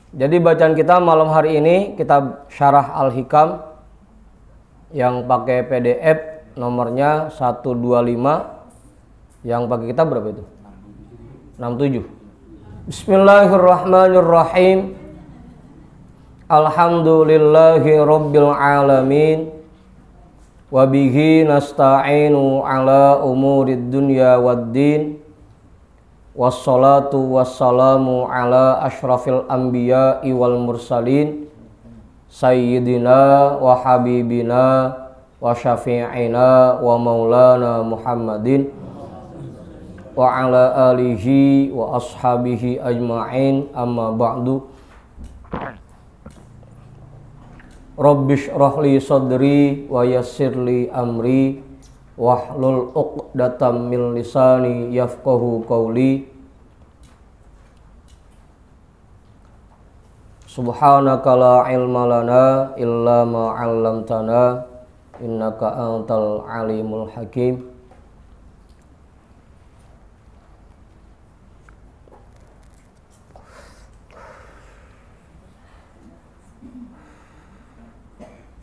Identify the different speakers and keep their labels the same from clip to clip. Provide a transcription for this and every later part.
Speaker 1: Jadi bacaan kita malam hari ini kitab Syarah Al-Hikam yang pakai PDF nomornya 125. Yang pakai kitab berapa itu? 67. Bismillahirrahmanirrahim. Alhamdulillahi rabbil alamin. Wabihi nasta'inu ala umurid dunya waddin. Wassalatu wassalamu ala ashrafil anbiya'i wal mursalin Sayyidina wa habibina wa syafi'ina wa maulana Muhammadin wa ala alihi wa ashabihi ajma'in, amma ba'du. Rabbish rahli sadri wa yassirli amri wahlul uqdatam min lisani yafqahu qawli. Subhanaka la ilma lana illa ma 'allamtana innaka antal alimul hakim.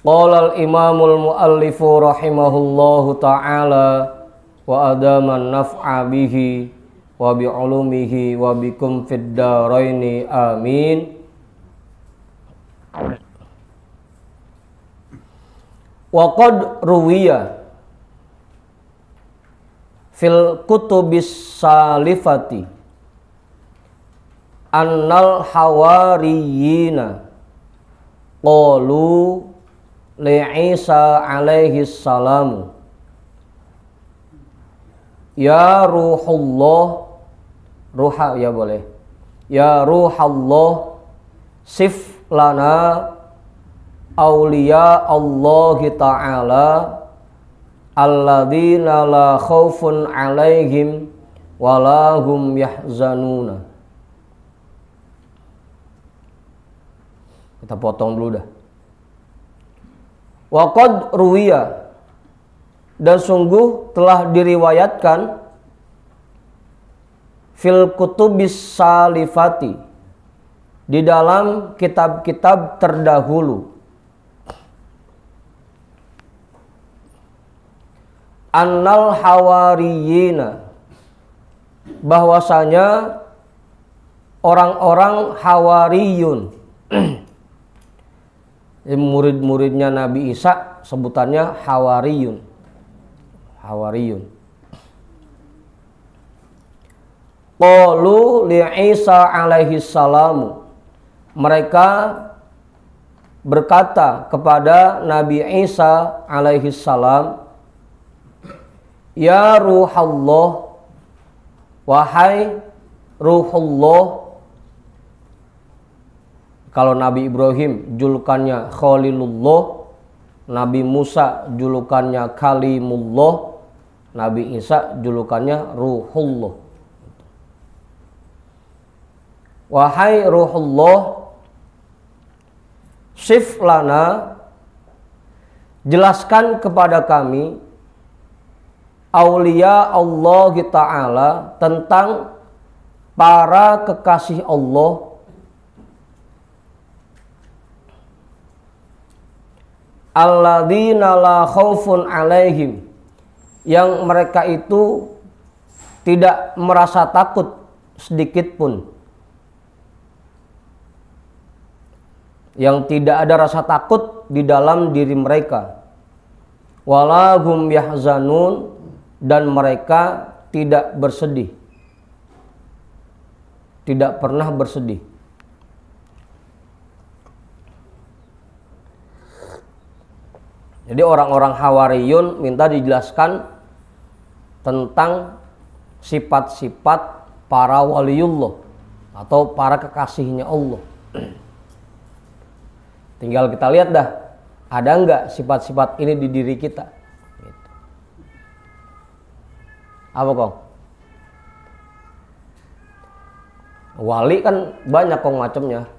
Speaker 1: Qala al-imamul muallifu rahimahullahu ta'ala wa adaman naf'a bihi wa bi'ulumihi wa bikum fid daraini amin. Wa qad ruwiya fil kutubis salifati annal hawariyina qalu li Isa alaihi salamu ya ruhullah, ruha ya boleh, ya ruhallah sif lana awliya Allah ta'ala alladzina la khaufun alaihim walahum yahzanuna. Kita potong dulu dah. Wa qad ruwiya, dan sungguh telah diriwayatkan fil kutubis salifati, di dalam kitab-kitab terdahulu, annal hawariyina, bahwasanya orang-orang hawariyun murid-muridnya Nabi Isa sebutannya hawariyun. Hawariyun. Qalu li Isa alaihi salamu, mereka berkata kepada Nabi Isa alaihi salam, ya ruhallah, wahai ruhullah. Kalau Nabi Ibrahim julukannya Khalilullah, Nabi Musa julukannya Kalimullah, Nabi Isa julukannya Ruhullah. Wahai Ruhullah, sif lana, jelaskan kepada kami, aulia Allah Ta'ala, tentang para kekasih Allah, alladzina la khaufun alaihim, yang mereka itu tidak merasa takut sedikit pun, yang tidak ada rasa takut di dalam diri mereka, walahum yahzanun, dan mereka tidak bersedih, tidak pernah bersedih. Jadi orang-orang Hawariyun minta dijelaskan tentang sifat-sifat para waliullah atau para kekasihnya Allah. Tinggal kita lihat dah, ada enggak sifat-sifat ini di diri kita? Gitu. Apa kong? Wali kan banyak kong macamnya.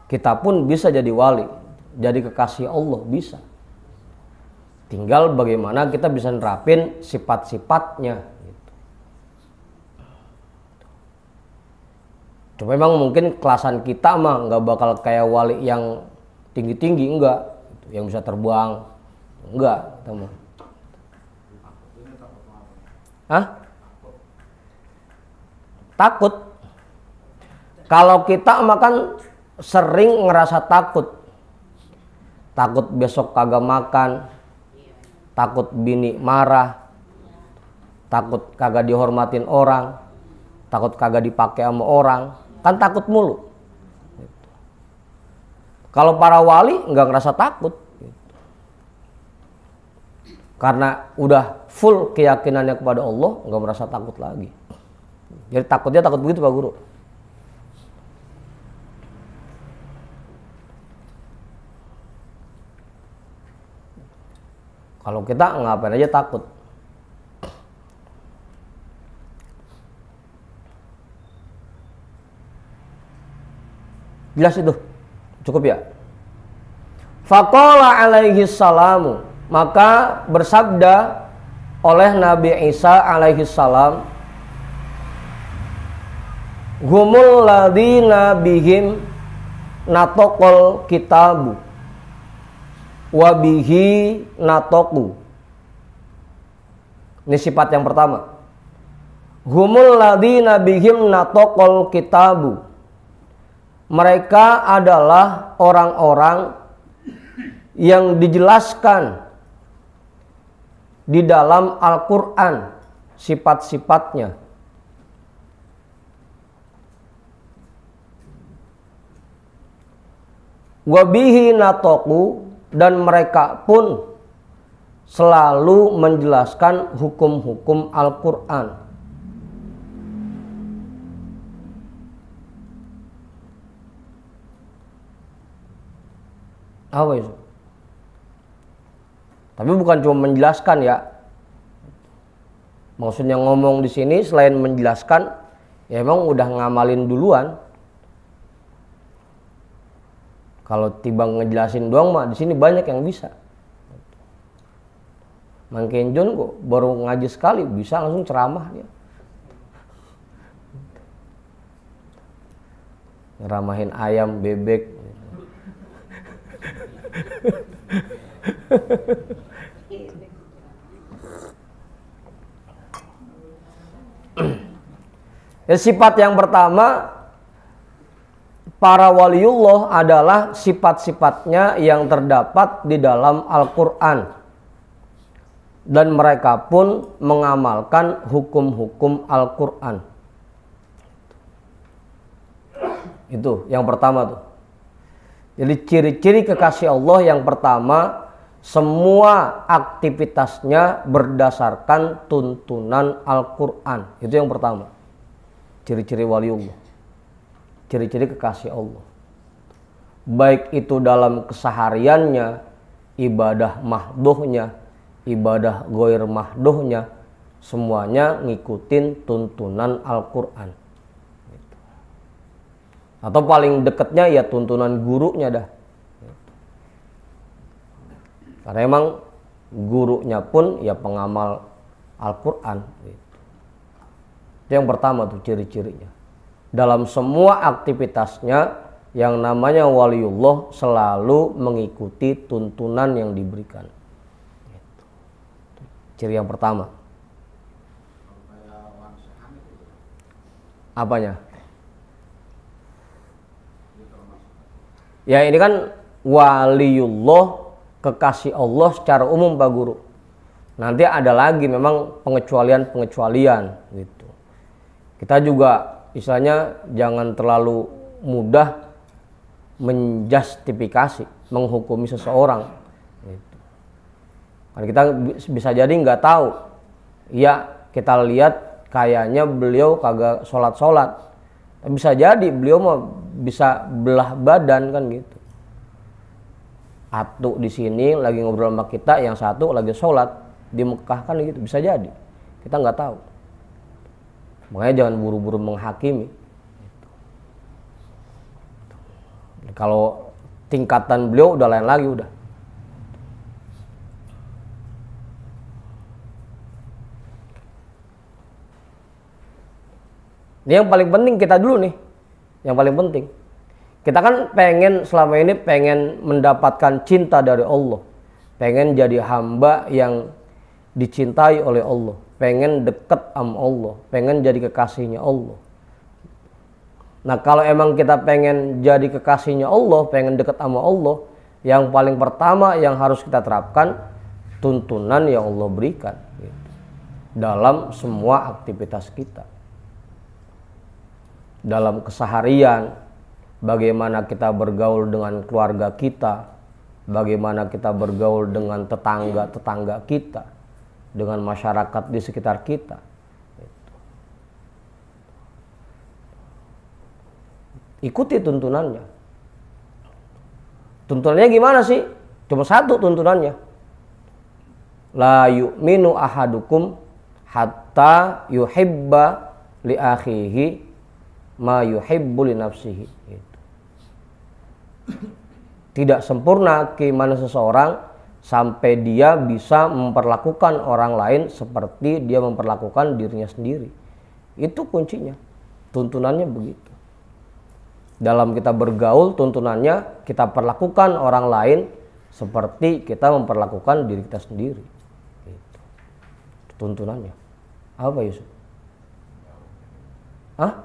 Speaker 1: Kita pun bisa jadi wali, jadi kekasih Allah, bisa. Tinggal bagaimana kita bisa nerapin sifat-sifatnya gitu. Cuma memang mungkin kelasan kita mah nggak bakal kayak wali yang tinggi-tinggi, enggak, yang bisa terbang, enggak, teman. Hah? Takut. Kalau kita mah kan sering ngerasa takut. Takut besok kagak makan, takut bini marah, takut kagak dihormatin orang, takut kagak dipakai sama orang, kan takut mulu. Kalau para wali nggak ngerasa takut, karena udah full keyakinannya kepada Allah, nggak merasa takut lagi. Jadi takutnya takut begitu Pak Guru. Kalau kita ngapain aja takut. Jelas itu? Cukup ya? Faqala alaihi salamu, maka bersabda oleh Nabi Isa alaihi salam, humul ladina bihim natokol kitabu wabihi natoku. Ini sifat yang pertama. Humul ladina bihim natokol kitabu. Mereka adalah orang-orang yang dijelaskan di dalam Al-Quran sifat-sifatnya. Wabihi natoku, dan mereka pun selalu menjelaskan hukum-hukum Al-Quran. Apa itu? Tapi bukan cuma menjelaskan ya. Maksudnya ngomong di sini selain menjelaskan, ya emang udah ngamalin duluan. Kalau timbang ngejelasin doang mah di sini banyak yang bisa. Mang Kenjon kok baru ngaji sekali bisa langsung ceramah dia. Ngeramahin ayam, bebek. Ya, sifat yang pertama para waliullah adalah sifat-sifatnya yang terdapat di dalam Al-Quran, dan mereka pun mengamalkan hukum-hukum Al-Quran. Itu yang pertama tuh. Jadi ciri-ciri kekasih Allah yang pertama, semua aktivitasnya berdasarkan tuntunan Al-Quran. Itu yang pertama. Ciri-ciri waliullah. Ciri-ciri kekasih Allah. Baik itu dalam kesehariannya, ibadah mahduhnya, ibadah goir mahduhnya, semuanya ngikutin tuntunan Al-Quran. Atau paling dekatnya ya tuntunan gurunya dah. Karena emang gurunya pun ya pengamal Al-Quran. Itu yang pertama tuh ciri-cirinya. Dalam semua aktivitasnya yang namanya waliullah selalu mengikuti tuntunan yang diberikan. Ciri yang pertama. Apanya? Ya ini kan waliullah, kekasih Allah secara umum Pak Guru. Nanti ada lagi memang pengecualian-pengecualian gitu. Kita juga istilahnya jangan terlalu mudah menjustifikasi, menghukumi seseorang gitu. Karena kita bisa jadi nggak tahu. Ya kita lihat kayaknya beliau kagak sholat-sholat. Bisa jadi beliau mah bisa belah badan kan gitu. Satu di sini lagi ngobrol sama kita, yang satu lagi sholat di Mekah kan gitu. Bisa jadi. Kita nggak tahu. Makanya jangan buru-buru menghakimi. Kalau tingkatan beliau udah lain lagi udah. Ini yang paling penting kita dulu nih. yang paling penting. Kita kan pengen selama ini pengen mendapatkan cinta dari Allah, pengen jadi hamba yang dicintai oleh Allah, pengen deket sama Allah, pengen jadi kekasihnya Allah. Nah kalau emang kita pengen jadi kekasihnya Allah, pengen deket sama Allah, yang paling pertama yang harus kita terapkan tuntunan yang Allah berikan gitu, dalam semua aktivitas kita, dalam keseharian. Bagaimana kita bergaul dengan keluarga kita, bagaimana kita bergaul dengan tetangga-tetangga kita, dengan masyarakat di sekitar kita. Ikuti tuntunannya. Tuntunannya gimana sih? Cuma satu tuntunannya. La yu'minu ahadukum hatta yuhibba li akhihi ma yuhibbu li nafsihi. Tidak sempurna keimanan seseorang sampai dia bisa memperlakukan orang lain seperti dia memperlakukan dirinya sendiri. Itu kuncinya. Tuntunannya begitu. Dalam kita bergaul, tuntunannya kita perlakukan orang lain seperti kita memperlakukan diri kita sendiri. Itu tuntunannya. Apa Yusuf? Hah?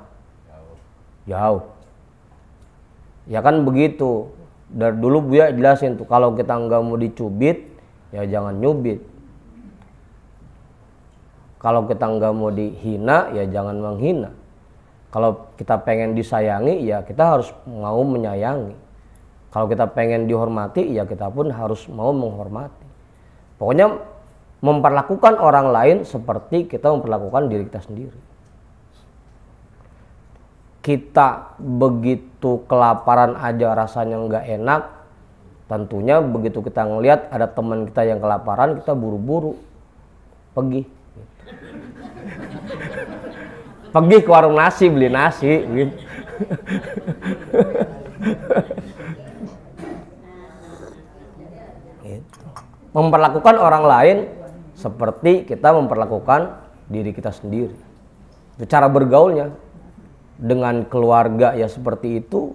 Speaker 1: Jauh. Ya kan begitu. Dari dulu Buya jelasin tuh, kalau kita nggak mau dicubit, ya jangan nyubit. Kalau kita nggak mau dihina, ya jangan menghina. Kalau kita pengen disayangi, ya kita harus mau menyayangi. Kalau kita pengen dihormati, ya kita pun harus mau menghormati. Pokoknya memperlakukan orang lain seperti kita memperlakukan diri kita sendiri. Kita begitu kelaparan aja rasanya nggak enak, tentunya begitu kita ngelihat ada teman kita yang kelaparan, kita buru-buru pergi ke warung nasi beli nasi gitu. Memperlakukan orang lain seperti kita memperlakukan diri kita sendiri. Itu cara bergaulnya. Dengan keluarga ya seperti itu,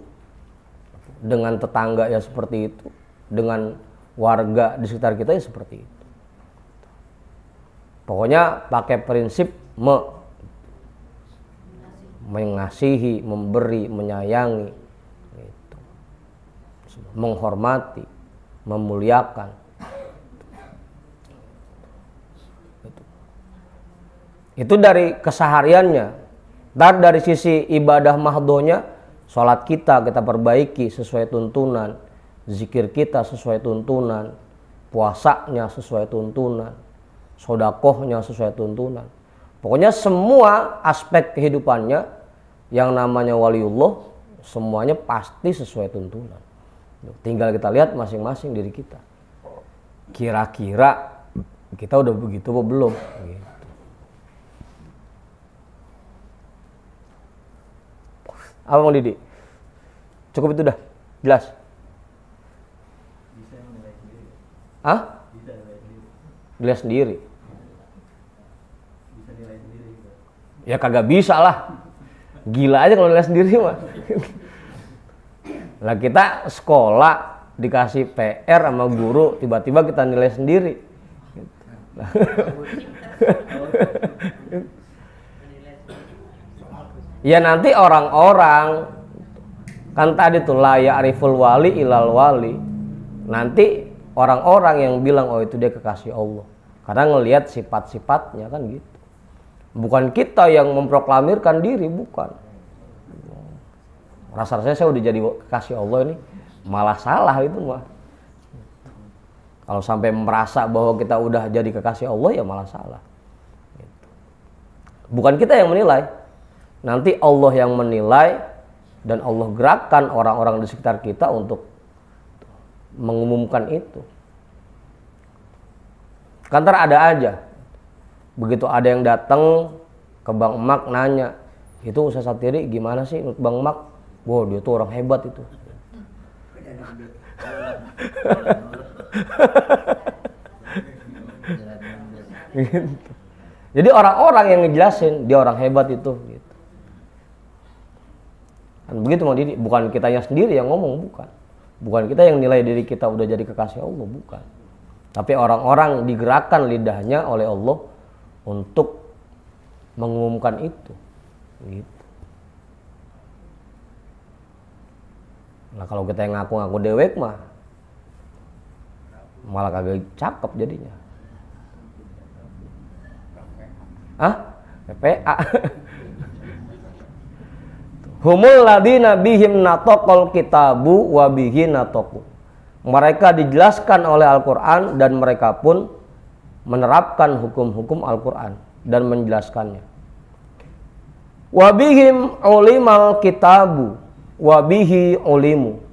Speaker 1: dengan tetangga ya seperti itu, dengan warga di sekitar kita ya seperti itu. Pokoknya pakai prinsip mengasihi, memberi, menyayangi, gitu. Menghormati, memuliakan. Itu dari kesehariannya. Dan dari sisi ibadah mahdonya, sholat kita perbaiki sesuai tuntunan, zikir kita sesuai tuntunan, puasanya sesuai tuntunan, sodakohnya sesuai tuntunan. Pokoknya semua aspek kehidupannya yang namanya waliullah, semuanya pasti sesuai tuntunan. Tinggal kita lihat masing-masing diri kita. Kira-kira kita udah begitu apa belum? Gitu. Apa Bang Didi? Cukup itu dah? Jelas?
Speaker 2: Bisa menilai sendiri.
Speaker 1: Hah?
Speaker 2: Bisa nilai sendiri.
Speaker 1: Nilai sendiri?
Speaker 2: Bisa nilai sendiri.
Speaker 1: Ya kagak bisa lah. Gila aja kalau nilai sendiri mah. Lah kita sekolah dikasih PR sama guru, tiba-tiba kita nilai sendiri. Ya nanti orang-orang kan tadi tuh la ya'riful wali ilal wali. Nanti orang-orang yang bilang oh itu dia kekasih Allah. Karena ngelihat sifat-sifatnya kan gitu. Bukan kita yang memproklamirkan diri, bukan. Rasa-rasanya saya udah jadi kekasih Allah ini, malah salah itu mah. Kalau sampai merasa bahwa kita udah jadi kekasih Allah ya malah salah. Bukan kita yang menilai. Nanti Allah yang menilai dan Allah gerakkan orang-orang di sekitar kita untuk mengumumkan itu. Kantor ada aja. Begitu ada yang datang ke Bang Emak nanya, itu Ustaz Satiri gimana sih menurut Bang Emak? Wow, dia tuh orang hebat itu. Gitu. Jadi orang-orang yang ngejelasin dia orang hebat itu. Gitu. Kan begitu Mang Didi, bukan kitanya sendiri yang ngomong, bukan. Bukan kita yang nilai diri kita udah jadi kekasih Allah, bukan. Tapi orang-orang digerakkan lidahnya oleh Allah untuk mengumumkan itu. Gitu. Nah kalau kita yang ngaku-ngaku dewek mah malah kagak cakep jadinya. PPA. Humul ladina bihim nataqal kitabu wa bihi nataqu. Mereka dijelaskan oleh Al-Qur'an dan mereka pun menerapkan hukum-hukum Al-Qur'an dan menjelaskannya. Wa bihim ulimal kitabu wa bihi ulimu.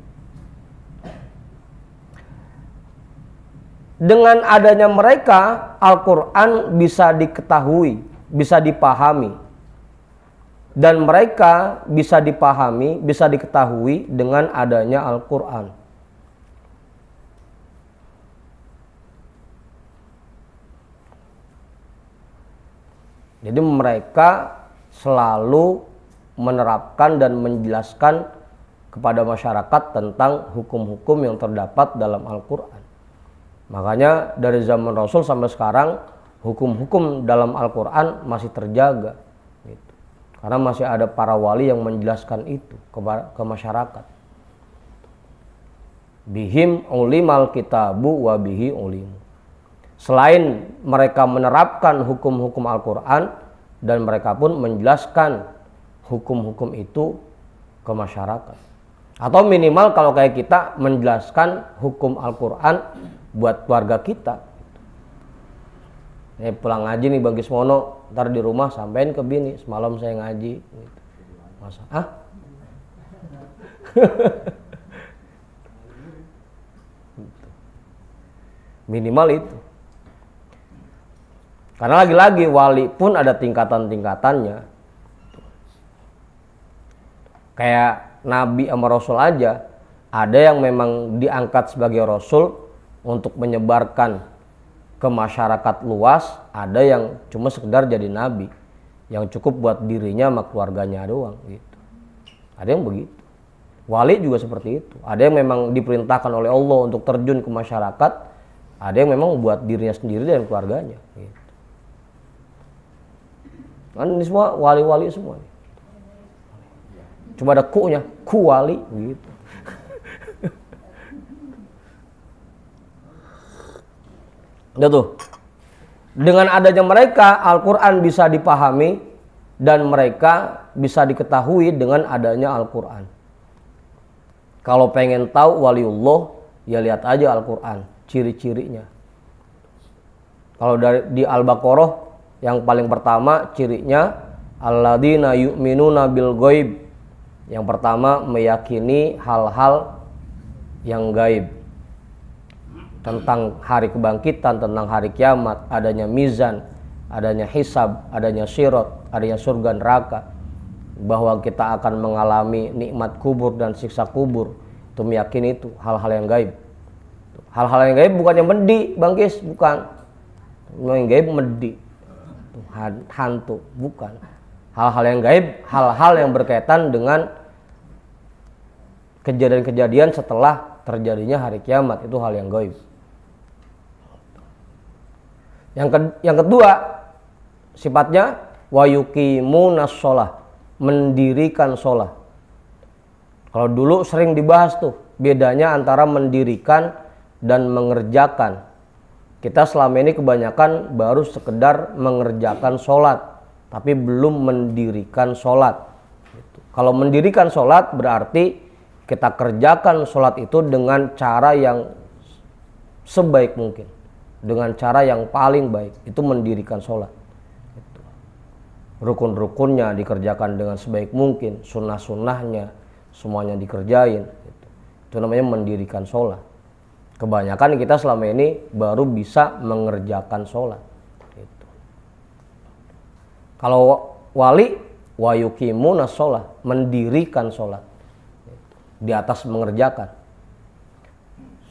Speaker 1: Dengan adanya mereka, Al-Quran bisa diketahui, bisa dipahami. Dan mereka bisa dipahami, bisa diketahui dengan adanya Al-Quran. Jadi mereka selalu menerapkan dan menjelaskan kepada masyarakat tentang hukum-hukum yang terdapat dalam Al-Quran. Makanya dari zaman Rasul sampai sekarang hukum-hukum dalam Al-Quran masih terjaga gitu. Karena masih ada para wali yang menjelaskan itu ke masyarakat. Bihim ulimal kitabu wa bihi ulimu. Selain mereka menerapkan hukum-hukum Al-Quran dan mereka pun menjelaskan hukum-hukum itu ke masyarakat. Atau minimal kalau kayak kita menjelaskan hukum Al-Quran buat keluarga kita. Ini pulang ngaji nih Bang Gismono, ntar di rumah sampein ke bini, semalam saya ngaji. Masa? Minimal itu. Karena lagi-lagi wali pun ada tingkatan-tingkatannya. Kayak Nabi sama Rasul aja, ada yang memang diangkat sebagai Rasul untuk menyebarkan ke masyarakat luas, ada yang cuma sekedar jadi nabi yang cukup buat dirinya sama keluarganya doang gitu. Ada yang begitu. Wali juga seperti itu. Ada yang memang diperintahkan oleh Allah untuk terjun ke masyarakat, ada yang memang buat dirinya sendiri dan keluarganya gitu. Kan ini semua wali-wali semua. Cuma ada ku-nya, ku wali gitu. Udah tuh. Dengan adanya mereka, Al-Quran bisa dipahami dan mereka bisa diketahui dengan adanya Al-Quran. Kalau pengen tahu waliullah, ya lihat aja Al-Quran, ciri-cirinya. Kalau di Al-Baqarah, yang paling pertama cirinya, alladzina yu'minuna bil ghaib. Yang pertama meyakini hal-hal yang gaib. Tentang hari kebangkitan, tentang hari kiamat, adanya mizan, adanya hisab, adanya sirat, adanya surga neraka, bahwa kita akan mengalami nikmat kubur dan siksa kubur. Itu meyakini itu hal-hal yang gaib. Hal-hal yang gaib bukan yang medi, Bang Kis, bukan. Yang gaib medi, hantu, bukan. Hal-hal yang gaib, hal-hal yang berkaitan dengan kejadian-kejadian setelah terjadinya hari kiamat, itu hal yang gaib. Yang kedua sifatnya wa yuqimunas shalah, mendirikan shalah. Kalau dulu sering dibahas tuh bedanya antara mendirikan dan mengerjakan. Kita selama ini kebanyakan baru sekedar mengerjakan sholat, tapi belum mendirikan sholat. Kalau mendirikan sholat berarti kita kerjakan sholat itu dengan cara yang sebaik mungkin, dengan cara yang paling baik. Itu mendirikan sholat. Rukun-rukunnya dikerjakan dengan sebaik mungkin, sunnah-sunnahnya semuanya dikerjain. Itu namanya mendirikan sholat. Kebanyakan kita selama ini baru bisa mengerjakan sholat. Kalau wali, wa yuqimunas sholat, mendirikan sholat. Di atas mengerjakan.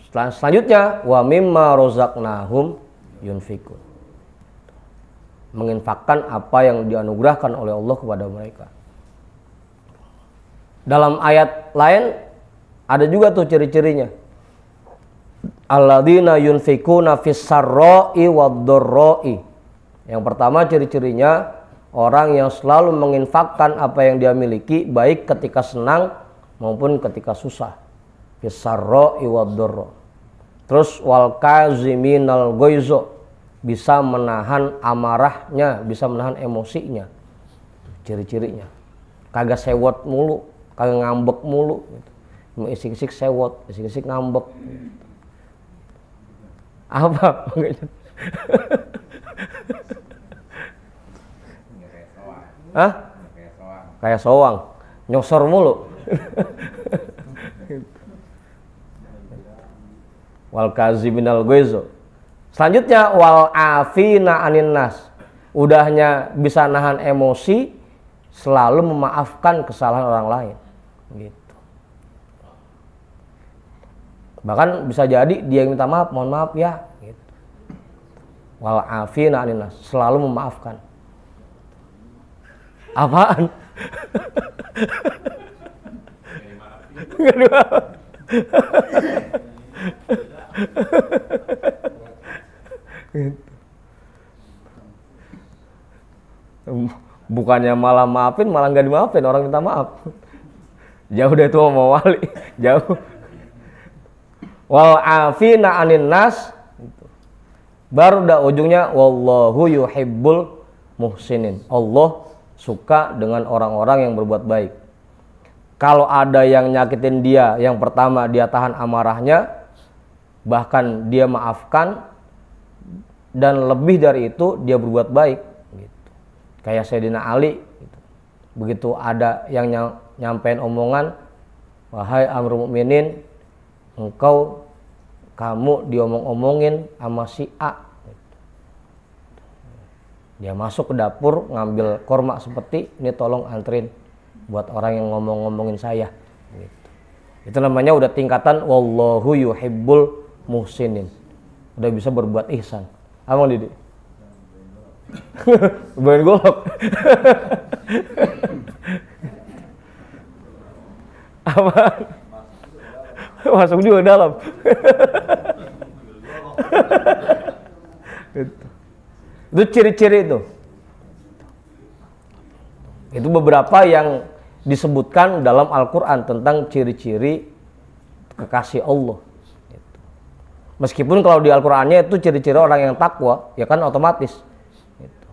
Speaker 1: Selanjutnya, wa mimma rozaqnahum yunfikun, menginfakkan apa yang dianugerahkan oleh Allah kepada mereka. Dalam ayat lain ada juga tuh ciri-cirinya. Alladzina yunfikuna fis sarra'i wad-dharra'i. Yang pertama ciri-cirinya orang yang selalu menginfakkan apa yang dia miliki baik ketika senang maupun ketika susah. Fis sarra'i wad-dharra. Terus wal kaziminal ghaiza, bisa menahan amarahnya, bisa menahan emosinya. Ciri-cirinya. Kagak sewot mulu, kagak ngambek mulu gitu. Isik-isik sewot, isik-isik ngambek. Apa? Hah? Kayak soang. Nyosor mulu. Wal kaziminal ghaiza. Selanjutnya wal afina anin nas. Udahnya bisa nahan emosi, selalu memaafkan kesalahan orang lain. Gitu. Bahkan bisa jadi dia yang minta maaf, mohon maaf ya. Gitu. Wal afina anin nas, selalu memaafkan. Apaan? Bukannya malah maafin, malah nggak dimaafin orang minta maaf. Jauh deh tuh mau wali, jauh. Wal afina anin nas, baru dah ujungnya wallahu yuhibbul muhsinin. Allah suka dengan orang-orang yang berbuat baik. Kalau ada yang nyakitin dia, yang pertama dia tahan amarahnya, bahkan dia maafkan, dan lebih dari itu dia berbuat baik. Gitu. Kayak Sayyidina Ali. Gitu. Begitu ada yang nyampein omongan, wahai Amirul Mukminin, kamu diomong-omongin sama si A. Gitu. Dia masuk ke dapur ngambil korma seperti ini, tolong antrin buat orang yang ngomong-ngomongin saya. Gitu. Itu namanya udah tingkatan wallahu yuhibbul muhsinin. Udah bisa berbuat ihsan. Abang Didi? Bawain golok. Apa? Masuk juga dalam. Itu ciri-ciri itu. Itu beberapa yang disebutkan dalam Al-Quran tentang ciri-ciri kekasih Allah. Meskipun kalau di Al-Qur'annya itu ciri-ciri orang yang takwa, ya kan otomatis. Gitu.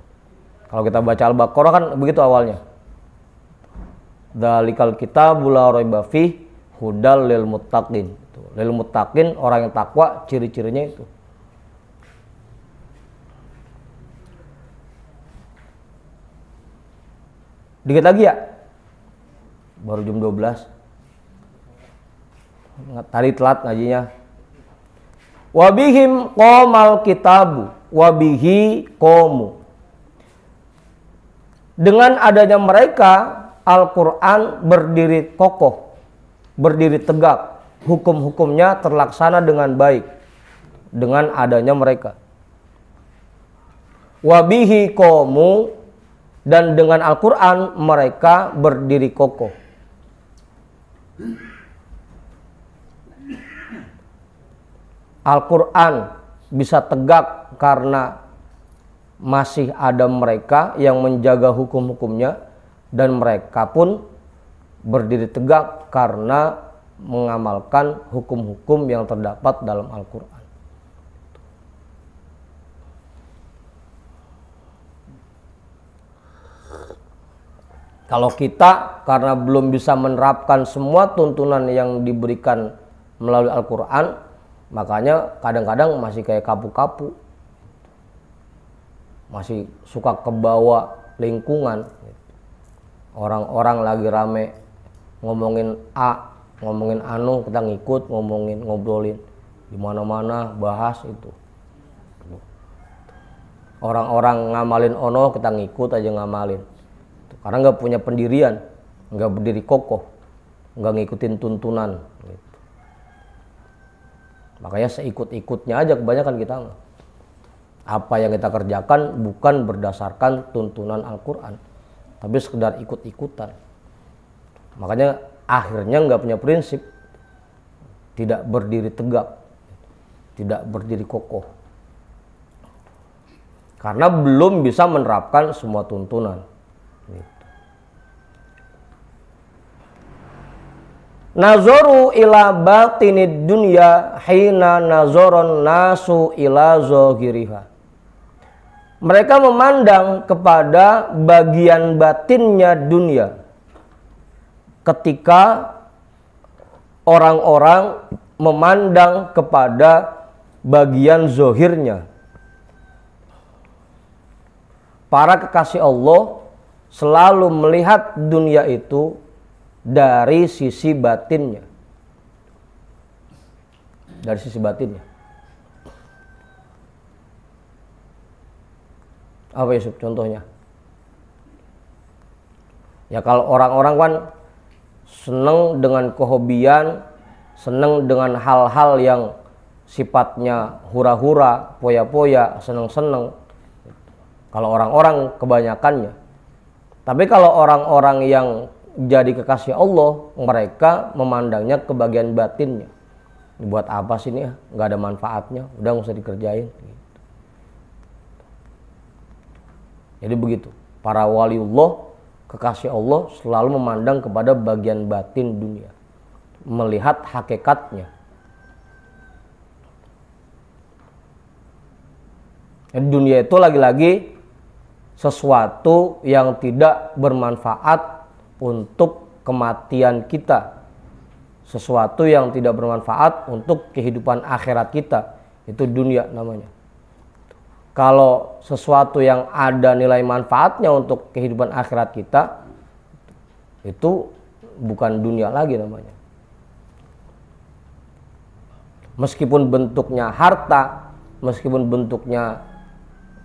Speaker 1: Kalau kita baca Al-Baqarah kan begitu awalnya. Dzalikal kitabul la raiba fih hudal lil muttaqin. Lil muttaqin, orang yang takwa, ciri-cirinya itu. Dikit lagi ya? Baru jam 12. Tadi telat ngajinya. Wabihim qomal kitabu, wabihi qomu. Dengan adanya mereka, Al-Quran berdiri kokoh, berdiri tegak. Hukum-hukumnya terlaksana dengan baik. Dengan adanya mereka. Wabihi qomu, dan dengan Al-Quran mereka berdiri kokoh. Al-Quran bisa tegak karena masih ada mereka yang menjaga hukum-hukumnya, dan mereka pun berdiri tegak karena mengamalkan hukum-hukum yang terdapat dalam Al-Quran. Kalau kita karena belum bisa menerapkan semua tuntunan yang diberikan melalui Al-Quran, makanya kadang-kadang masih kayak kapu-kapu, masih suka kebawa lingkungan. Orang-orang lagi rame ngomongin A, ngomongin anu, kita ngikut, ngobrolin di mana-mana, bahas itu. Orang-orang ngamalin ono, kita ngikut aja ngamalin. Karena nggak punya pendirian, nggak berdiri kokoh, nggak ngikutin tuntunan. Makanya seikut-ikutnya aja kebanyakan kita. Apa yang kita kerjakan bukan berdasarkan tuntunan Al-Quran, tapi sekedar ikut-ikutan. Makanya akhirnya nggak punya prinsip, tidak berdiri tegak, tidak berdiri kokoh, karena belum bisa menerapkan semua tuntunan. Nazoru ila batinid dunya hina nazoron nasu ila zahiriha. Mereka memandang kepada bagian batinnya dunia ketika orang-orang memandang kepada bagian zohirnya. Para kekasih Allah selalu melihat dunia itu dari sisi batinnya. Dari sisi batinnya. Apa ya contohnya? Ya kalau orang-orang kan senang dengan kehobian, senang dengan hal-hal yang sifatnya hura-hura, poya-poya, senang-senang. Kalau orang-orang kebanyakannya. Tapi kalau orang-orang yang jadi kekasih Allah, mereka memandangnya ke bagian batinnya. Buat apa sih ini ya? Nggak ada manfaatnya, udah nggak usah dikerjain. Jadi begitu. Para waliullah, kekasih Allah selalu memandang kepada bagian batin dunia, melihat hakikatnya. Jadi dunia itu lagi-lagi sesuatu yang tidak bermanfaat untuk kematian kita, sesuatu yang tidak bermanfaat untuk kehidupan akhirat kita. Itu dunia namanya. Kalau sesuatu yang ada nilai manfaatnya untuk kehidupan akhirat kita, itu bukan dunia lagi namanya. Meskipun bentuknya harta, meskipun bentuknya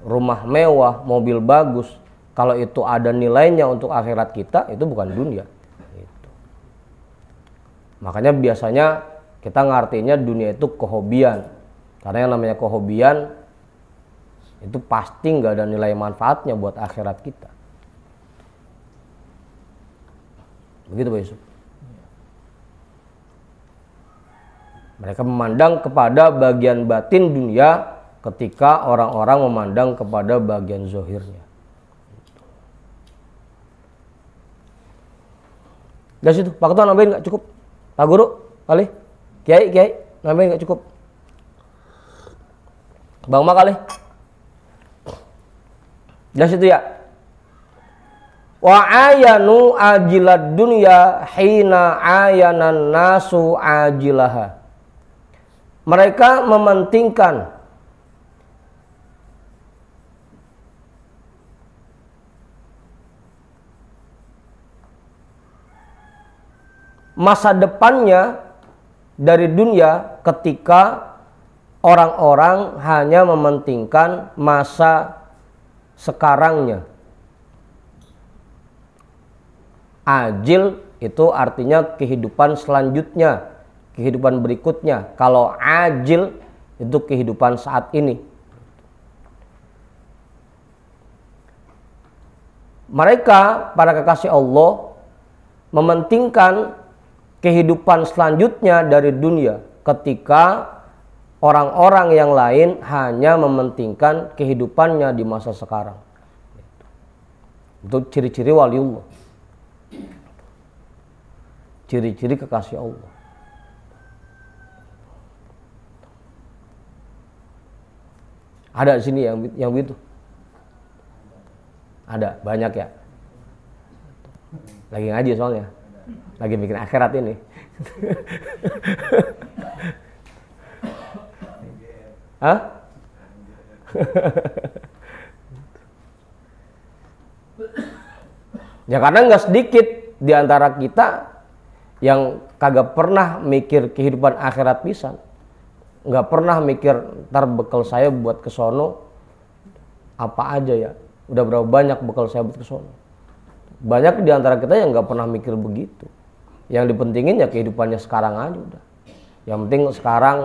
Speaker 1: rumah mewah, mobil bagus, kalau itu ada nilainya untuk akhirat kita, itu bukan dunia. Gitu. Makanya biasanya kita ngartinya dunia itu kehobian. Karena yang namanya kehobian itu pasti nggak ada nilai manfaatnya buat akhirat kita. Begitu Pak Yusuf. Mereka memandang kepada bagian batin dunia ketika orang-orang memandang kepada bagian zohirnya. Dari situ, Pak Ketua nambahin nggak cukup? Pak Guru, kali? Kiai, nambahin nggak cukup? Bang Ma kali? Dari situ ya. Wa ayanu ajilad dunya hina ayanan nasu ajilaha. Mereka mementingkan masa depannya dari dunia ketika orang-orang hanya mementingkan masa sekarangnya. Ajil itu artinya kehidupan selanjutnya, kehidupan berikutnya. Kalau ajil itu kehidupan saat ini. Mereka, para kekasih Allah, mementingkan kehidupan selanjutnya dari dunia ketika orang-orang yang lain hanya mementingkan kehidupannya di masa sekarang. Itu ciri-ciri waliullah, ciri-ciri kekasih Allah. Ada di sini yang begitu? Ada, banyak ya. Lagi ngaji soalnya. Lagi bikin akhirat ini. Hah? Ya karena nggak sedikit di antara kita yang kagak pernah mikir kehidupan akhirat pisan. Nggak pernah mikir ntar bekal saya buat kesono apa aja ya. Udah berapa banyak bekal saya buat kesono. Banyak di antara kita yang nggak pernah mikir begitu. Yang dipentingin ya kehidupannya sekarang aja udah. Yang penting sekarang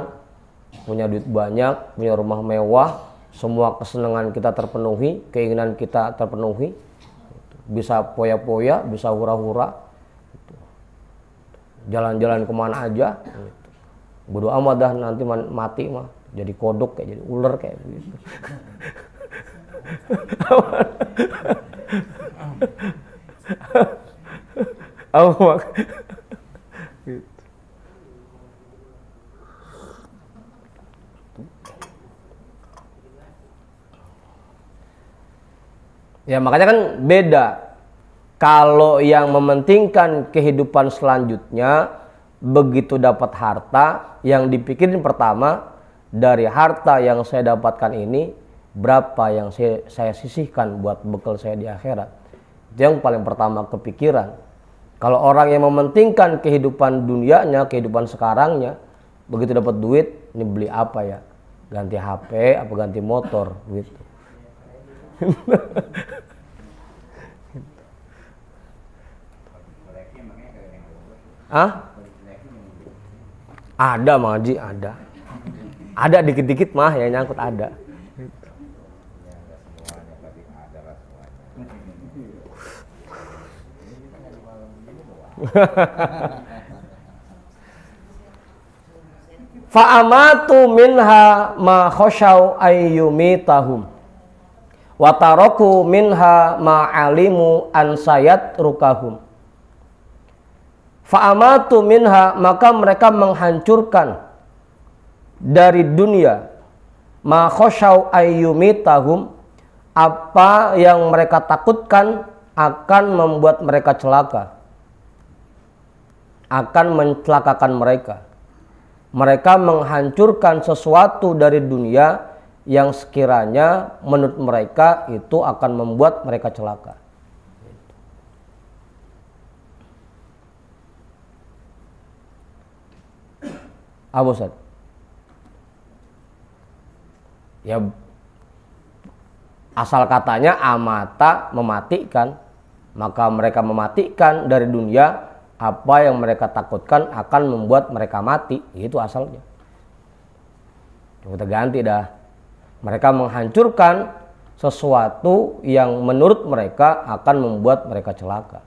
Speaker 1: punya duit banyak, punya rumah mewah, semua kesenangan kita terpenuhi, keinginan kita terpenuhi, bisa poya-poya, bisa hura-hura. jalan-jalan kemana aja gitu. Bodo amat dah, nanti mati mah jadi kodok kayak jadi ular kayak begitu. Apa gitu. Ya makanya kan beda. Kalau yang mementingkan kehidupan selanjutnya, begitu dapat harta, yang dipikirin pertama, dari harta yang saya dapatkan ini, berapa yang saya sisihkan buat bekal saya di akhirat. Itu yang paling pertama kepikiran. Kalau orang yang mementingkan kehidupan dunianya, kehidupan sekarangnya, begitu dapat duit, ini beli apa ya? Ganti HP, apa ganti motor, gitu. Hah? Ada Mang Haji, ada. Ada dikit-dikit mah yang nyangkut ada. Fa'amatu minha ma khosyaw ayyumitahum wa taraku minha ma alimu an sayat rukahum. Fa'amatu minha, maka mereka menghancurkan dari dunia ma khosyaw ayyumitahum, apa yang mereka takutkan akan membuat mereka celaka, akan mencelakakan mereka. Mereka menghancurkan sesuatu dari dunia yang sekiranya menurut mereka itu akan membuat mereka celaka. Apa Ustaz? Ya asal katanya amata mematikan, maka mereka mematikan dari dunia apa yang mereka takutkan akan membuat mereka mati, itu asalnya. Kita ganti dah. Mereka menghancurkan sesuatu yang menurut mereka akan membuat mereka celaka.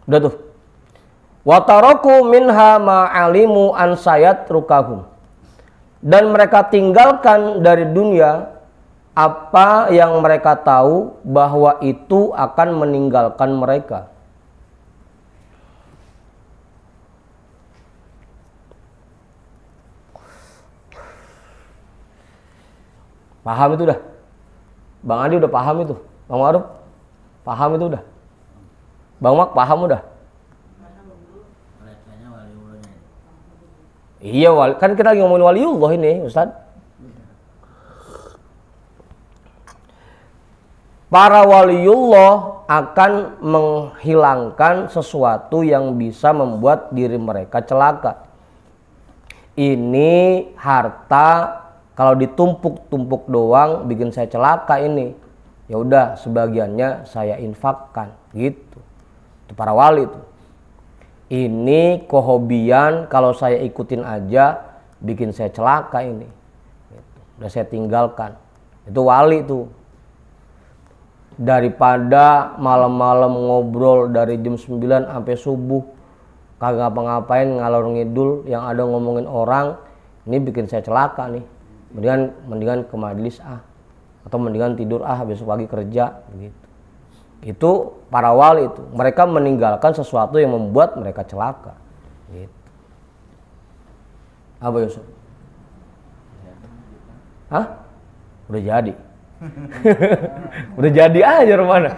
Speaker 1: Udah tuh. Wa taraku minha ma'alimu an sayat rukahum. Dan mereka tinggalkan dari dunia apa yang mereka tahu bahwa itu akan meninggalkan mereka. Paham itu dah? Bang Adi udah paham itu? Bang Ma'ruf paham itu udah? Bang Mak paham udah? Iya, kan kita lagi ngomongin waliullah ini, Ustaz. Para waliullah akan menghilangkan sesuatu yang bisa membuat diri mereka celaka. Ini harta kalau ditumpuk-tumpuk doang bikin saya celaka ini. Ya udah, sebagiannya saya infakkan, gitu. Itu para wali tuh. Ini kehobian kalau saya ikutin aja bikin saya celaka ini. Gitu. Udah saya tinggalkan. Itu wali tuh. Daripada malam-malam ngobrol dari jam 9 sampai subuh kagak ngapa-ngapain ngalor ngidul yang ada ngomongin orang, ini bikin saya celaka nih. Mendingan ke majelis atau mendingan tidur besok pagi kerja gitu. Itu para wali itu, mereka meninggalkan sesuatu yang membuat mereka celaka gitu. Apa Yusuf? Hah? Udah jadi. Udah jadi aja rumahnya.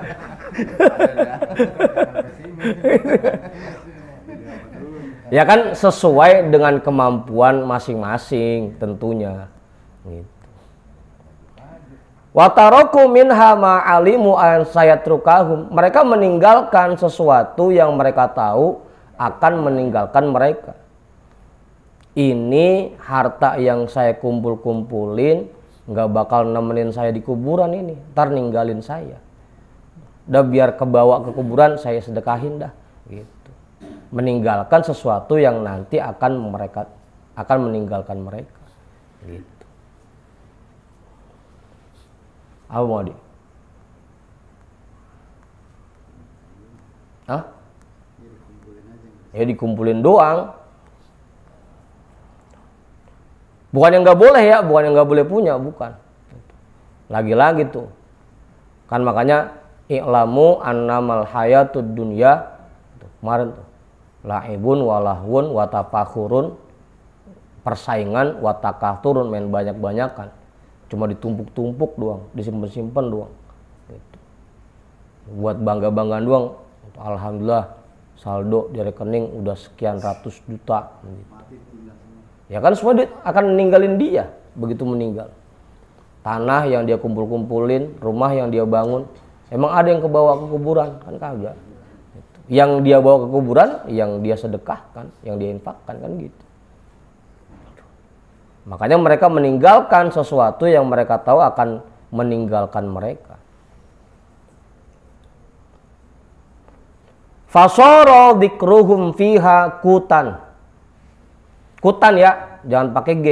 Speaker 1: Ya kan sesuai dengan kemampuan masing-masing tentunya gitu. Wa taraku minha ma alimu an sayatrukahum. Mereka meninggalkan sesuatu yang mereka tahu akan meninggalkan mereka. Ini harta yang saya kumpul-kumpulin nggak bakal nemenin saya di kuburan ini, ntar ninggalin saya. Udah biar kebawa ke kuburan saya sedekahin dah gitu. Meninggalkan sesuatu yang nanti akan meninggalkan mereka gitu. Apa mau di? Hah? Ya dikumpulin doang. Bukan yang nggak boleh ya, bukan yang nggak boleh punya, bukan. Lagi-lagi tuh, kan makanya i'lamu annamal hayatud dunya kemarin tuh, la'ibun walahwun watafakhurun, persaingan watakaturun, main banyak-banyakan, cuma ditumpuk-tumpuk doang, disimpan-simpan doang, gitu. Buat bangga-banggaan doang. Alhamdulillah saldo di rekening udah sekian ratus juta, gitu. Ya kan semua akan ninggalin dia begitu meninggal. Tanah yang dia kumpul-kumpulin, rumah yang dia bangun, emang ada yang kebawa ke kuburan? Kan kagak. Yang dia bawa ke kuburan, yang dia sedekahkan, yang dia infakkan, kan gitu. Makanya mereka meninggalkan sesuatu yang mereka tahu akan meninggalkan mereka. Fasara dzikruhum fiha kutan. Kutan ya, jangan pakai G.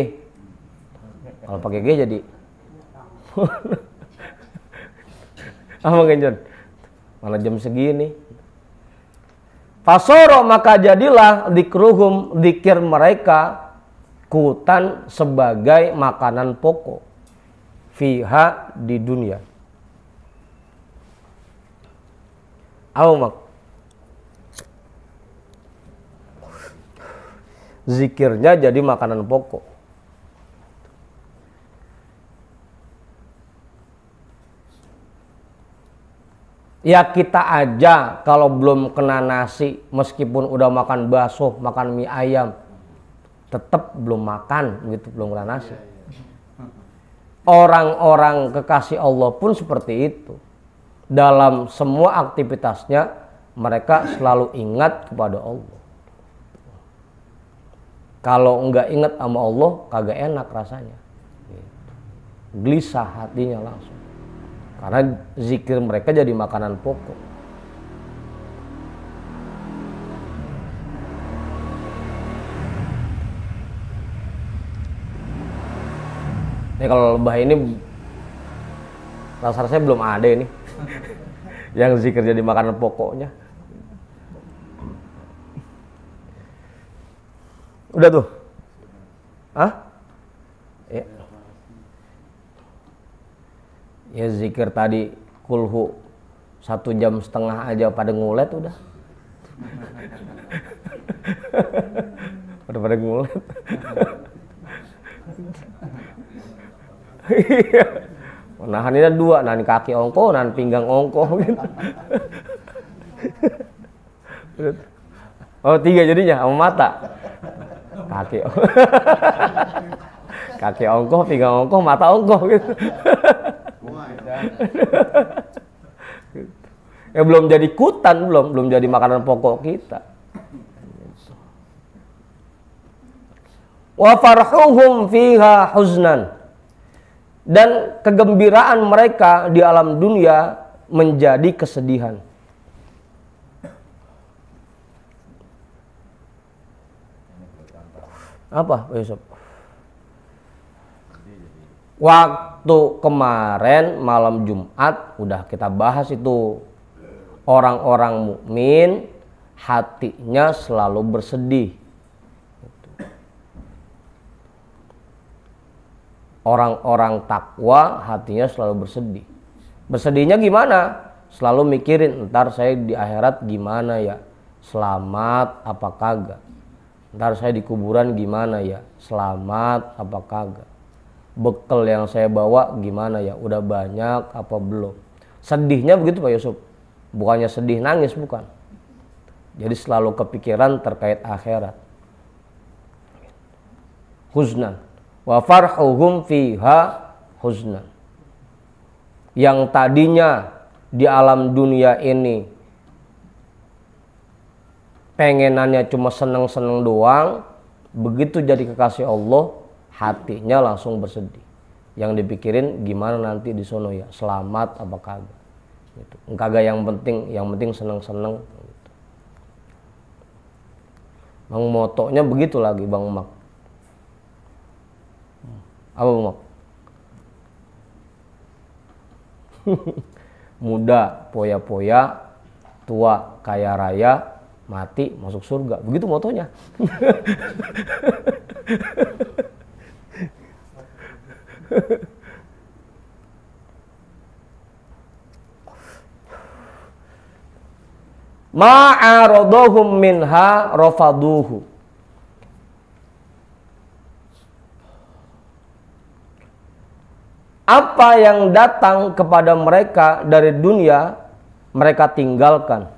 Speaker 1: Kalau pakai G jadi apa Genjon? Mana jam segini? Fasoro, maka jadilah dzikruhum, dzikir mereka, kutan, sebagai makanan pokok fiha, di dunia. Apa mak? Zikirnya jadi makanan pokok. Ya kita aja kalau belum kena nasi, meskipun udah makan bakso, makan mie ayam, tetap belum makan, gitu, belum kena nasi. Orang-orang kekasih Allah pun seperti itu. Dalam semua aktivitasnya mereka selalu ingat kepada Allah. Kalau enggak ingat sama Allah, kagak enak rasanya. Gelisah hatinya langsung. Karena zikir mereka jadi makanan pokok. Ini kalau lebah ini rasa-rasanya belum ada ini yang zikir jadi makanan pokoknya. Udah tuh? Hah? Ya. Ya zikir tadi kulhu 1,5 jam aja pada ngulet udah. Pada ngulet. Nahan ini 2, nahan kaki ongko, nahan pinggang ongko gitu. Oh 3 jadinya sama mata. Kaki ongko, pinggang ongko, mata ongko gitu. Ya belum jadi kutan, belum jadi makanan pokok kita. Wa farhuhum fiha huznan, dan kegembiraan mereka di alam dunia menjadi kesedihan. Apa, Pak Yusuf? Waktu kemarin malam Jumat udah kita bahas itu, orang-orang mukmin hatinya selalu bersedih. Orang-orang takwa hatinya selalu bersedih. Bersedihnya gimana? Selalu mikirin, ntar saya di akhirat gimana ya? Selamat apa kagak? Ntar saya di kuburan gimana ya? Selamat apa kagak? Bekal yang saya bawa gimana ya? Udah banyak apa belum? Sedihnya begitu Pak Yusuf. Bukannya sedih nangis, bukan. Jadi selalu kepikiran terkait akhirat. Huznan. Wa farhuhum fiha huznan. Yang tadinya di alam dunia ini pengenannya cuma seneng-seneng doang, begitu jadi kekasih Allah, hatinya langsung bersedih. Yang dipikirin gimana nanti di sono ya, selamat apa kagak. Gitu. Kagak yang penting seneng-seneng. Gitu. Bang motonya begitu lagi Bang Mak. Apa Mak? Muda poya-poya, tua kaya raya, mati masuk surga. Begitu motonya. Ma'aradahum minha rafaduhu. Apa yang datang kepada mereka dari dunia, mereka tinggalkan.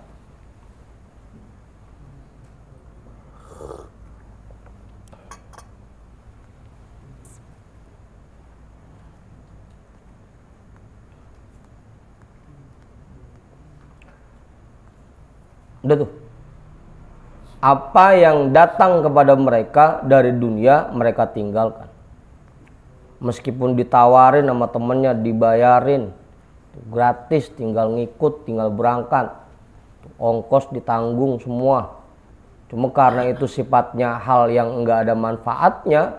Speaker 1: Udah tuh. Apa yang datang kepada mereka dari dunia, mereka tinggalkan. Meskipun ditawarin sama temennya, dibayarin gratis, tinggal ngikut, tinggal berangkat, ongkos ditanggung semua. Cuma karena itu sifatnya hal yang enggak ada manfaatnya,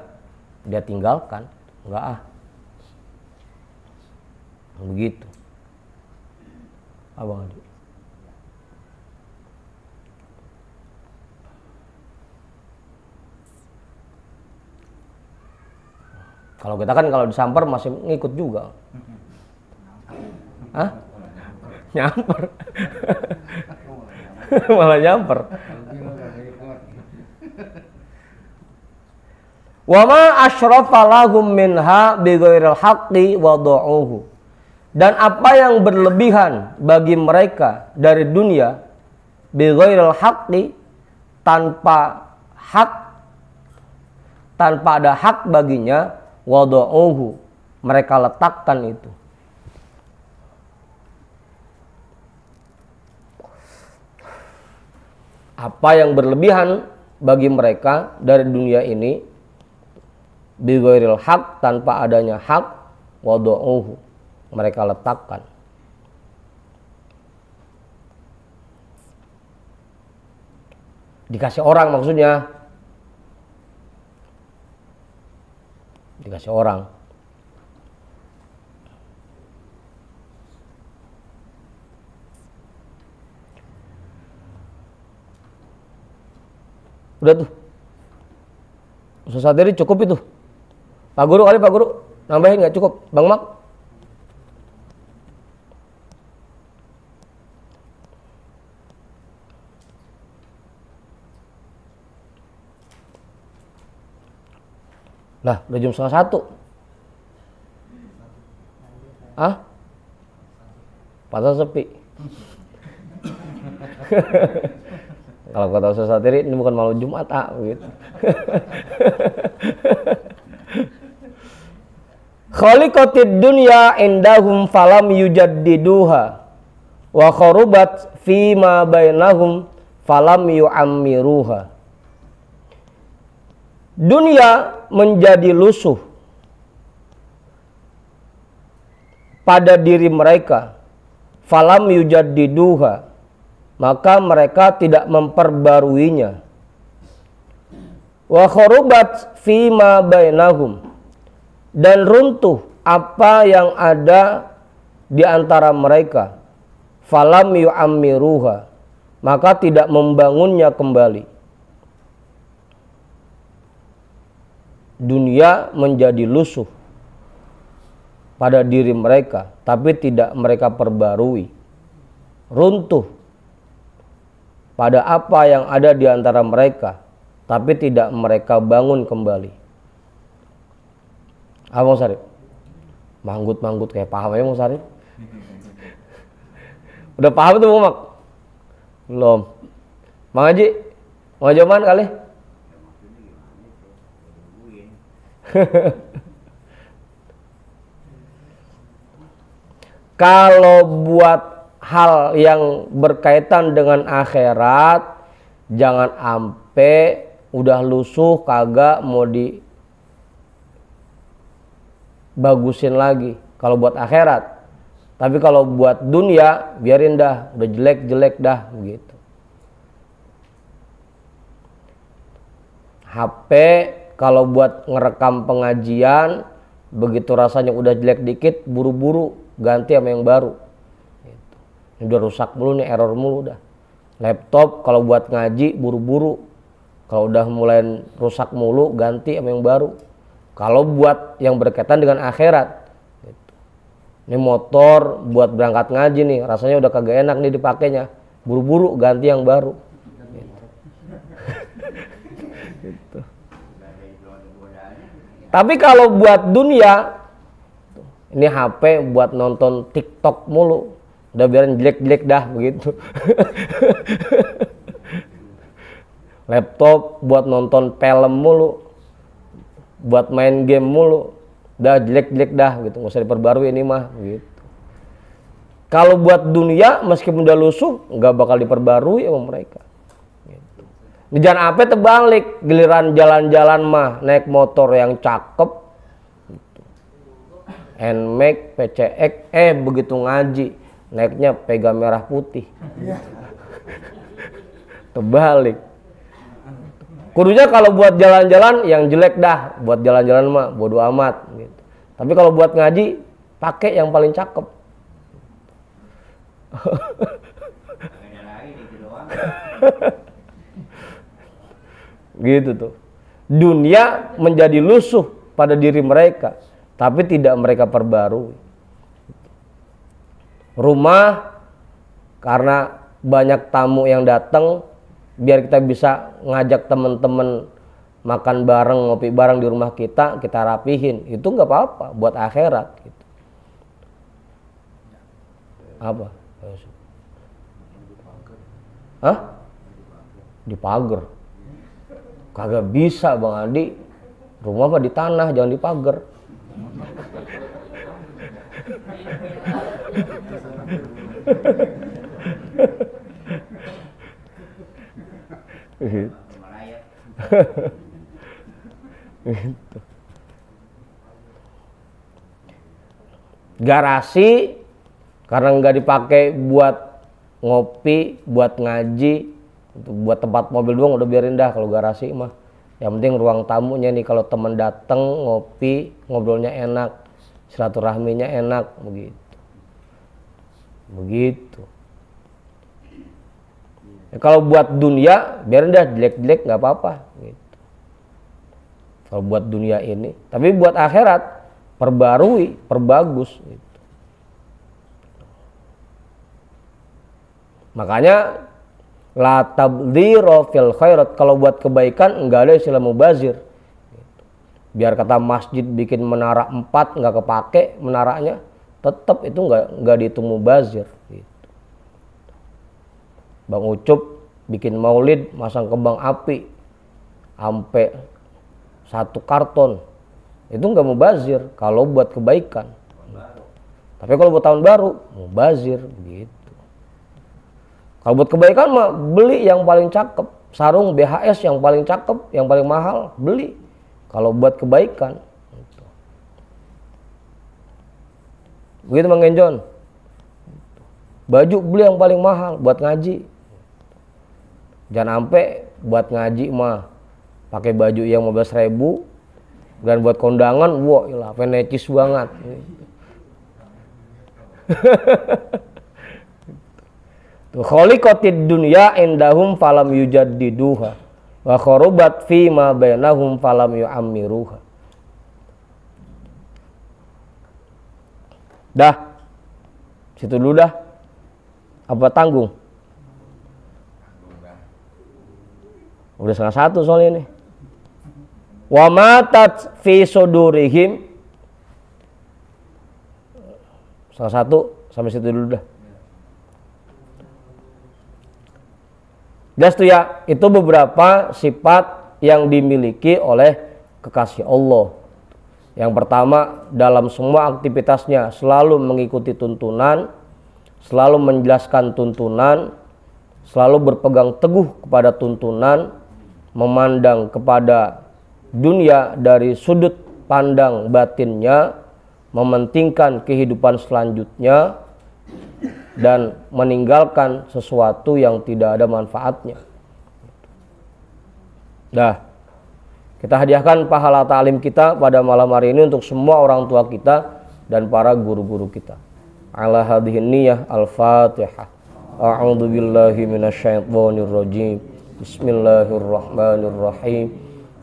Speaker 1: dia tinggalkan. Enggak begitu. Abang Adi. Kalau kita kan kalau disamper masih ngikut juga. Hah? Nyamper. Malah nyamper. Wa ma asyrafa lahum minha bighairil haqqi wada'uhu. Dan apa yang berlebihan bagi mereka dari dunia bighairil haqqi, tanpa hak, tanpa ada hak baginya, wada'uhu, mereka letakkan itu. Apa yang berlebihan bagi mereka dari dunia ini bighairil haq, tanpa adanya hak, wada'uhu, mereka letakkan. Dikasih orang maksudnya. Dikasih orang. Udah tuh. Ustaz Sadiri cukup itu. Pak Guru kali, Pak Guru. Nambahin nggak cukup? Bang Mak? Lah, udah jam 12:30. Hah? Pasar sepi. Kalau kata Ustaz Satiri, ini bukan malam Jumat, gitu. Khaliqatid dunya indahum falam yujaddiduha wa kharubat fima bainahum falam yu'ammiruha. Dunia menjadi lusuh pada diri mereka, falam yujaddiduha, maka mereka tidak memperbaruinya. Wa kharubat fima bainahum, dan runtuh apa yang ada di antara mereka, falam yu'ammiruha, maka tidak membangunnya kembali. Dunia menjadi lusuh pada diri mereka, tapi tidak mereka perbarui. Runtuh pada apa yang ada di antara mereka, tapi tidak mereka bangun kembali. Abang Sarip, manggut-manggut kayak paham ya Bang Sarip? Udah paham tuh Bang Mak? Belum. Bang Haji, mau jawaban kali? Kalau buat hal yang berkaitan dengan akhirat, jangan ampe udah lusuh kagak mau dibagusin lagi kalau buat akhirat. Tapi kalau buat dunia biarin dah, udah jelek-jelek dah begitu. HP kalau buat ngerekam pengajian, begitu rasanya udah jelek dikit, buru-buru ganti sama yang baru. Gitu. Ini udah rusak mulu nih, error mulu udah. Laptop kalau buat ngaji buru-buru, kalau udah mulai rusak mulu ganti sama yang baru. Kalau buat yang berkaitan dengan akhirat, gitu. Ini motor buat berangkat ngaji nih, rasanya udah kagak enak nih dipakainya, buru-buru ganti yang baru. Gitu. Gitu. Tapi kalau buat dunia, ini HP buat nonton TikTok mulu, udah biarin jelek-jelek dah begitu. Laptop buat nonton film mulu, buat main game mulu, udah jelek-jelek dah gitu, nggak usah diperbarui ini mah gitu. Kalau buat dunia meskipun udah lusuh nggak bakal diperbarui sama mereka. Gitu. Di jalan apa terbalik, giliran jalan-jalan mah naik motor yang cakep, gitu. NMAX, PCX, begitu ngaji naiknya pegang merah putih. Terbalik. Kudunya kalau buat jalan-jalan yang jelek dah, buat jalan-jalan mah bodo amat gitu. Tapi kalau buat ngaji pakai yang paling cakep. Gitu tuh. Dunia menjadi lusuh pada diri mereka, tapi tidak mereka perbarui. Rumah karena banyak tamu yang datang, biar kita bisa ngajak teman-teman makan bareng, ngopi bareng di rumah kita rapihin. Itu nggak apa-apa buat akhirat gitu. Apa? Hah? Dipagar. Kagak bisa Bang Adi. Rumah mah di tanah, jangan dipagar. Gitu. Garasi karena nggak dipakai buat ngopi, buat ngaji, buat tempat mobil doang udah biarin dah kalau garasi mah. Yang penting ruang tamunya nih, kalau teman dateng ngopi, ngobrolnya enak, silaturahminya enak begitu. Begitu. Ya, kalau buat dunia biarin dah jelek-jelek nggak apa-apa gitu. Kalau buat dunia ini, tapi buat akhirat perbarui, perbagus gitu. Makanya la tabdzira fil khairat, kalau buat kebaikan enggak ada istilah mubazir. Biar kata masjid bikin menara 4 nggak kepake menaranya, tetap itu nggak dihitung mubazir. Gitu. Bang Ucup bikin maulid, masang kembang api sampai 1 karton, itu nggak mubazir kalau buat kebaikan. Tapi kalau buat tahun baru mubazir gitu. Kalau buat kebaikan mah beli yang paling cakep, sarung BHS yang paling cakep, yang paling mahal beli. Kalau buat kebaikan, begitu Mang Genjon. Baju beli yang paling mahal buat ngaji. Jangan sampai buat ngaji mah pakai baju yang 15.000 dan buat kondangan, wah ilah necis banget. Khaliqatid dunya indahum falam yujaddiduha wa kharabat fi ma bainahum falam yu'ammiruha. Dah. Situ dulu dah. Apa tanggung? Udah 1:30 soalnya nih. Wa matat fi sudurihim. 1:30 sampai situ dulu dah. Jelas tuh ya, itu beberapa sifat yang dimiliki oleh kekasih Allah. Yang pertama, dalam semua aktivitasnya selalu mengikuti tuntunan, selalu menjelaskan tuntunan, selalu berpegang teguh kepada tuntunan, memandang kepada dunia dari sudut pandang batinnya, mementingkan kehidupan selanjutnya, dan meninggalkan sesuatu yang tidak ada manfaatnya. Dah, kita hadiahkan pahala ta'lim kita pada malam hari ini untuk semua orang tua kita dan para guru-guru kita. ala hadhihi niyyah. Al-Fatihah. A'udzu billahi minasyaitonir rajim. Bismillahirrahmanirrahim.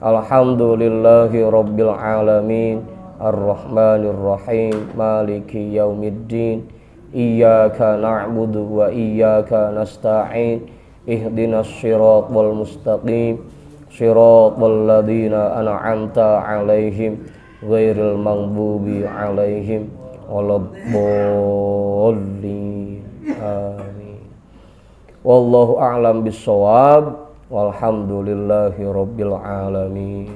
Speaker 1: Alhamdulillahi rabbil alamin. Ar-Rahmanir Rahim. Maliki yaumiddin. Iyyaka na'budu wa iyyaka nasta'in. Ihdinas shiratal mustaqim. Shiratal ladzina an'amta 'alaihim ghairil maghdubi 'alaihim waladdallin. Amin. Wallahu a'lam bissawab. Walhamdulillahi rabbil alamin.